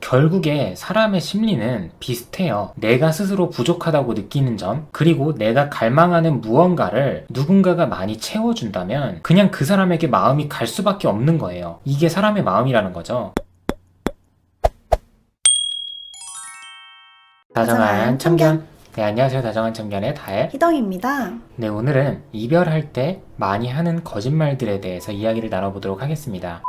결국에 사람의 심리는 비슷해요. 내가 스스로 부족하다고 느끼는 점, 그리고 내가 갈망하는 무언가를 누군가가 많이 채워준다면 그냥 그 사람에게 마음이 갈 수밖에 없는 거예요. 이게 사람의 마음이라는 거죠. 다정한 참견. 네, 안녕하세요. 다정한 참견의 다혜 희덩입니다. 네, 오늘은 이별할 때 많이 하는 거짓말들에 대해서 이야기를 나눠보도록 하겠습니다.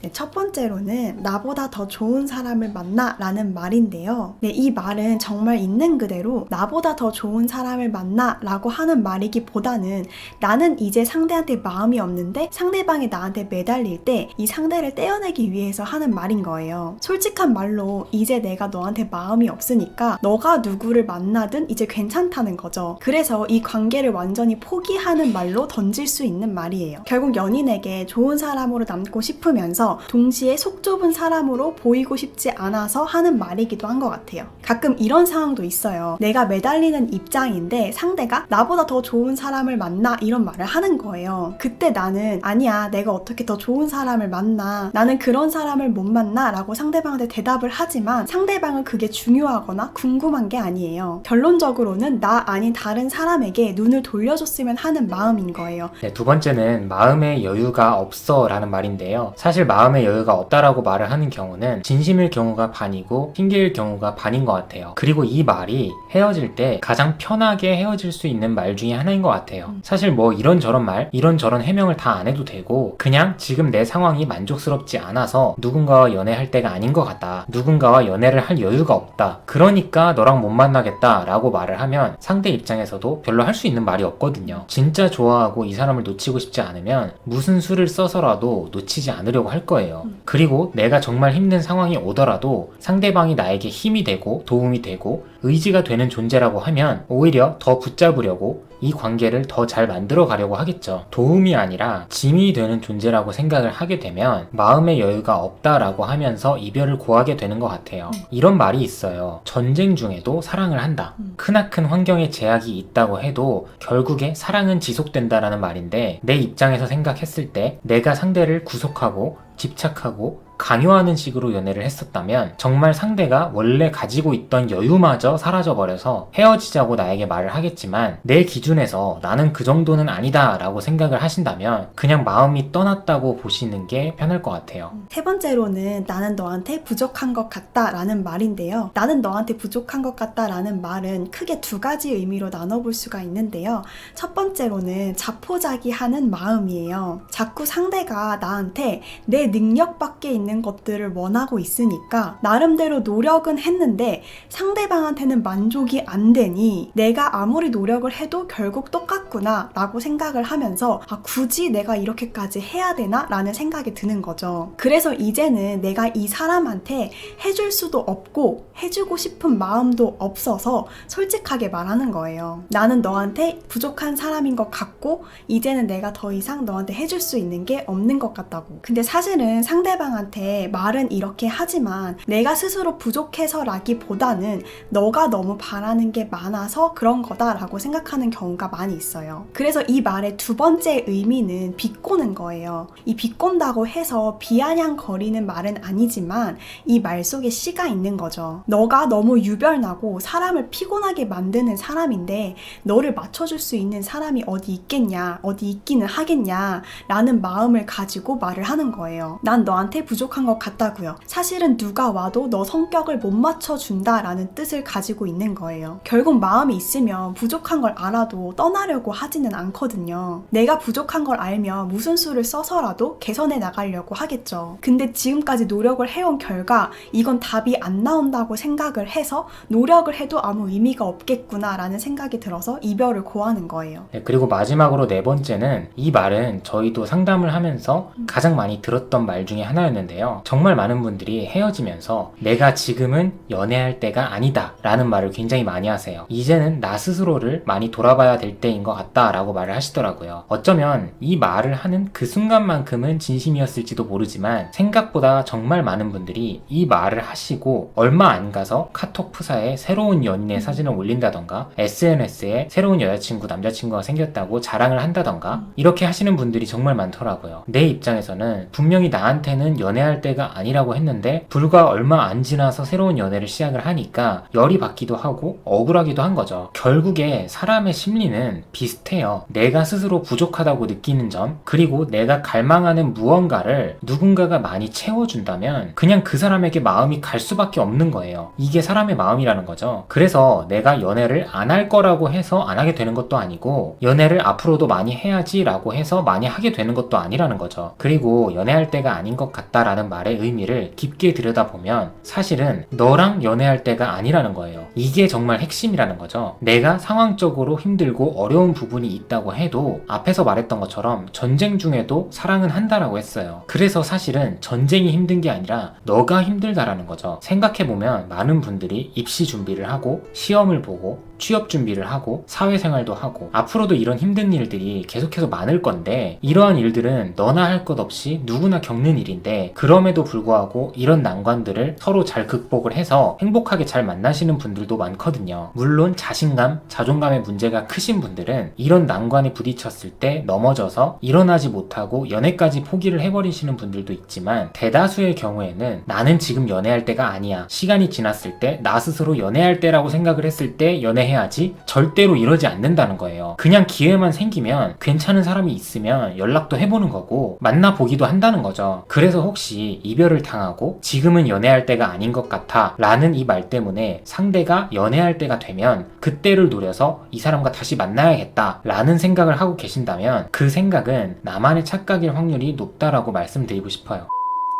네, 첫 번째로는 나보다 더 좋은 사람을 만나 라는 말인데요. 네, 이 말은 정말 있는 그대로 나보다 더 좋은 사람을 만나 라고 하는 말이기보다는 나는 이제 상대한테 마음이 없는데 상대방이 나한테 매달릴 때 이 상대를 떼어내기 위해서 하는 말인 거예요. 솔직한 말로 이제 내가 너한테 마음이 없으니까 너가 누구를 만나든 이제 괜찮다는 거죠. 그래서 이 관계를 완전히 포기하는 말로 던질 수 있는 말이에요. 결국 연인에게 좋은 사람으로 남고 싶으면서 동시에 속 좁은 사람으로 보이고 싶지 않아서 하는 말이기도 한 것 같아요. 가끔 이런 상황도 있어요. 내가 매달리는 입장인데 상대가 나보다 더 좋은 사람을 만나 이런 말을 하는 거예요. 그때 나는 아니야, 내가 어떻게 더 좋은 사람을 만나, 나는 그런 사람을 못 만나 라고 상대방한테 대답을 하지만 상대방은 그게 중요하거나 궁금한 게 아니에요. 결론적으로는 나 아닌 다른 사람에게 눈을 돌려줬으면 하는 마음인 거예요. 네, 두 번째는 마음의 여유가 없어 라는 말인데요. 사실 마음의 여유가 없다라고 말을 하는 경우는 진심일 경우가 반이고 핑계일 경우가 반인 것 같아요. 그리고 이 말이 헤어질 때 가장 편하게 헤어질 수 있는 말 중에 하나인 것 같아요. 사실 뭐 이런저런 말, 이런저런 해명을 다 안 해도 되고 그냥 지금 내 상황이 만족스럽지 않아서 누군가와 연애할 때가 아닌 것 같다, 누군가와 연애를 할 여유가 없다, 그러니까 너랑 못 만나겠다 라고 말을 하면 상대 입장에서도 별로 할 수 있는 말이 없거든요. 진짜 좋아하고 이 사람을 놓치고 싶지 않으면 무슨 수를 써서라도 놓치지 않으려고 할 거예요. 그리고 내가 정말 힘든 상황이 오더라도 상대방이 나에게 힘이 되고 도움이 되고 의지가 되는 존재라고 하면 오히려 더 붙잡으려고 이 관계를 더 잘 만들어 가려고 하겠죠. 도움이 아니라 짐이 되는 존재라고 생각을 하게 되면 마음의 여유가 없다라고 하면서 이별을 고하게 되는 것 같아요. 이런 말이 있어요. 전쟁 중에도 사랑을 한다. 크나큰 환경에 제약이 있다고 해도 결국에 사랑은 지속된다라는 말인데, 내 입장에서 생각했을 때 내가 상대를 구속하고 집착하고 강요하는 식으로 연애를 했었다면 정말 상대가 원래 가지고 있던 여유마저 사라져버려서 헤어지자고 나에게 말을 하겠지만 내 기준에서 나는 그 정도는 아니다 라고 생각을 하신다면 그냥 마음이 떠났다고 보시는 게 편할 것 같아요. 세 번째로는 나는 너한테 부족한 것 같다 라는 말인데요. 나는 너한테 부족한 것 같다 라는 말은 크게 두 가지 의미로 나눠볼 수가 있는데요. 첫 번째로는 자포자기하는 마음이에요. 자꾸 상대가 나한테 내 능력 밖에 있는 것들을 원하고 있으니까 나름대로 노력은 했는데 상대방한테는 만족이 안 되니 내가 아무리 노력을 해도 결국 똑같구나 라고 생각을 하면서 굳이 내가 이렇게까지 해야 되나 라는 생각이 드는 거죠. 그래서 이제는 내가 이 사람한테 해줄 수도 없고 해주고 싶은 마음도 없어서 솔직하게 말하는 거예요. 나는 너한테 부족한 사람인 것 같고 이제는 내가 더 이상 너한테 해줄 수 있는 게 없는 것 같다고. 근데 사실은 상대방한테 말은 이렇게 하지만 내가 스스로 부족해서라기보다는 너가 너무 바라는 게 많아서 그런 거다라고 생각하는 경우가 많이 있어요. 그래서 이 말의 두 번째 의미는 비꼬는 거예요. 이 비꼰다고 해서 비아냥거리는 말은 아니지만 이 말 속에 씨가 있는 거죠. 너가 너무 유별나고 사람을 피곤하게 만드는 사람인데 너를 맞춰줄 수 있는 사람이 어디 있겠냐, 어디 있기는 하겠냐 라는 마음을 가지고 말을 하는 거예요. 난 너한테 부족한 것 같다고요. 사실은 누가 와도 너 성격을 못 맞춰준다 라는 뜻을 가지고 있는 거예요. 결국 마음이 있으면 부족한 걸 알아도 떠나려고 하지는 않거든요. 내가 부족한 걸 알면 무슨 수를 써서라도 개선해 나가려고 하겠죠. 근데 지금까지 노력을 해온 결과 이건 답이 안 나온다고 생각을 해서 노력을 해도 아무 의미가 없겠구나 라는 생각이 들어서 이별을 고하는 거예요. 네, 그리고 마지막으로 네 번째는, 이 말은 저희도 상담을 하면서 가장 많이 들었던 말 중에 하나였는데요. 정말 많은 분들이 헤어지면서 내가 지금은 연애할 때가 아니다 라는 말을 굉장히 많이 하세요. 이제는 나 스스로를 많이 돌아봐야 될 때인 것 같다 라고 말을 하시더라고요. 어쩌면 이 말을 하는 그 순간만큼은 진심이었을지도 모르지만 생각보다 정말 많은 분들이 이 말을 하시고 얼마 안 가서 카톡 프사에 새로운 연인의 사진을 올린다던가 SNS에 새로운 여자친구 남자친구가 생겼다고 자랑을 한다던가 이렇게 하시는 분들이 정말 많더라고요. 내 입장에서는 분명히 나한테는 연애할 연애할 때가 아니라고 했는데 불과 얼마 안 지나서 새로운 연애를 시작을 하니까 열이 받기도 하고 억울하기도 한 거죠. 결국에 사람의 심리는 비슷해요. 내가 스스로 부족하다고 느끼는 점, 그리고 내가 갈망하는 무언가를 누군가가 많이 채워준다면 그냥 그 사람에게 마음이 갈 수밖에 없는 거예요. 이게 사람의 마음이라는 거죠. 그래서 내가 연애를 안 할 거라고 해서 안 하게 되는 것도 아니고, 연애를 앞으로도 많이 해야지 라고 해서 많이 하게 되는 것도 아니라는 거죠. 그리고 연애할 때가 아닌 것 같다라는 말의 의미를 깊게 들여다보면 사실은 너랑 연애할 때가 아니라는 거예요. 이게 정말 핵심이라는 거죠. 내가 상황적으로 힘들고 어려운 부분이 있다고 해도 앞에서 말했던 것처럼 전쟁 중에도 사랑은 한다라고 했어요. 그래서 사실은 전쟁이 힘든 게 아니라 너가 힘들다라는 거죠. 생각해보면 많은 분들이 입시 준비를 하고 시험을 보고 취업 준비를 하고 사회생활도 하고 앞으로도 이런 힘든 일들이 계속해서 많을 건데, 이러한 일들은 너나 할 것 없이 누구나 겪는 일인데, 그럼에도 불구하고 이런 난관들을 서로 잘 극복을 해서 행복하게 잘 만나시는 분들도 많거든요. 물론 자신감, 자존감의 문제가 크신 분들은 이런 난관에 부딪혔을 때 넘어져서 일어나지 못하고 연애까지 포기를 해버리시는 분들도 있지만, 대다수의 경우에는 나는 지금 연애할 때가 아니야, 시간이 지났을 때 나 스스로 연애할 때라고 생각을 했을 때 연애해야지, 절대로 이러지 않는다는 거예요. 그냥 기회만 생기면 괜찮은 사람이 있으면 연락도 해보는 거고 만나보기도 한다는 거죠. 그래서 혹시 이별을 당하고 지금은 연애할 때가 아닌 것 같아 라는 이 말 때문에 상대가 연애할 때가 되면 그때를 노려서 이 사람과 다시 만나야겠다 라는 생각을 하고 계신다면, 그 생각은 나만의 착각일 확률이 높다라고 말씀드리고 싶어요.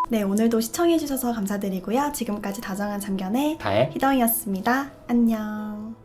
네, 오늘도 시청해주셔서 감사드리고요. 지금까지 다정한 참견의 다혜 희덩이었습니다. 안녕.